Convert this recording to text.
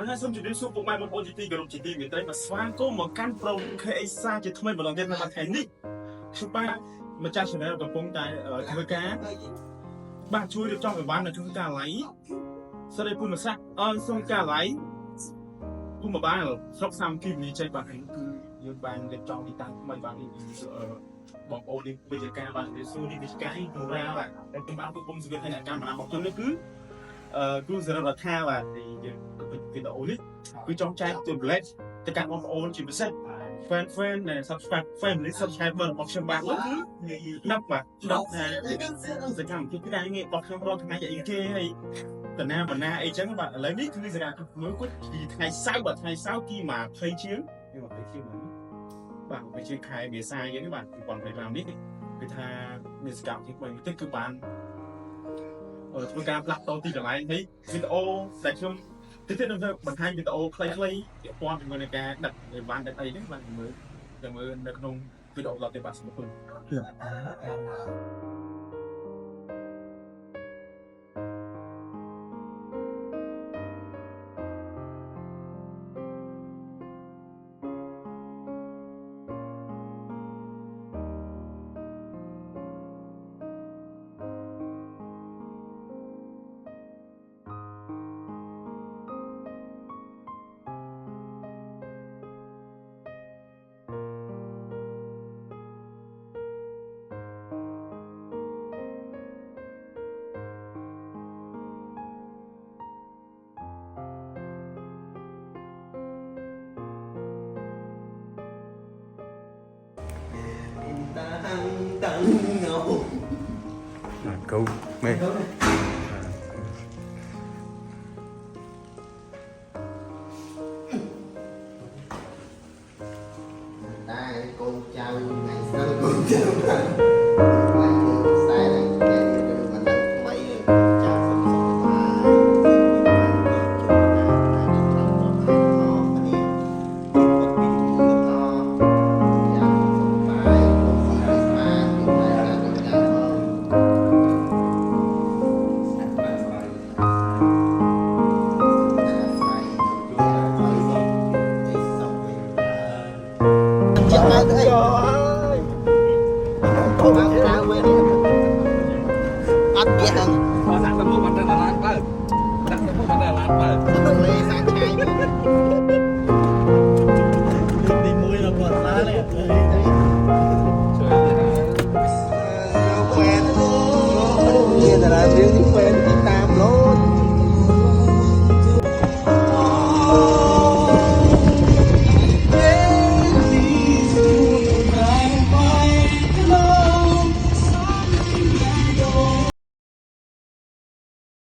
ហើយសូមជម្រាបសួរពុកម៉ែបងប្អូនជាទីគោរពជាទីមេត្រីមកស្វាគមន៍មកកាន់ប្រូ KSA ជាថ្មីម្ដងទៀតនៅថ្ងៃនេះខ្ញុំបាទម្ចាស់ channel កំពុងតែធ្វើការបាទជួយរៀបចំអីវ៉ាន់នៅក្នុងកាឡៃសិរីភូមិសាស្ត្រសូមកាឡៃភូមិបាលស្រុកសាមគ្គីនេះចេះបាទគឺយើងបានរៀបចំទីតាំងថ្មីបាទនេះបងប្អូននេះវិជ្ជាការបាទសួរនេះវិជ្ជាការនេះរ៉ាបាទតែខ្ញុំបានពុំសង្កេតថាអ្នកកម្មណាមកខ្ញុំនេះគឺគ្រូសររដ្ឋាបាទទីយើងវីដេអូនេះគឺចង់ចែកជូនលេខទៅកាន់បងប្អូនជាពិសេស fan និង family subscriber របស់ខ្ញុំបាទគឺ10បាទ10ថាសកម្មភាពការងាររបស់ខ្ញុំរាល់ថ្ងៃអីគេហើយតាណាបណ្ណាអីចឹងបាទឥឡូវនេះគឺសកម្មភាពមួយគាត់ពីថ្ងៃសៅរ៍បាទថ្ងៃសៅរ៍ទី20ជាង20ជាងបាទ20ជាងខែមេសាយើងបាទ2025នេះគឺថាមានសកម្មភាពមួយទៀតគឺបានធ្វើការផ្លាស់ប្ដូរទីកន្លែងនេះវីដេអូដែលខ្ញុំទីទៀតនឹងបង្ហាញវីដេអូខ្លីៗពាក់ព័ន្ធជាមួយនឹងការដឹកអីវ៉ាន់ដឹកអីហ្នឹងបាទមើលនៅក្នុងវីដេអូដល់ទៅបាទសូមអរគុណCâu mê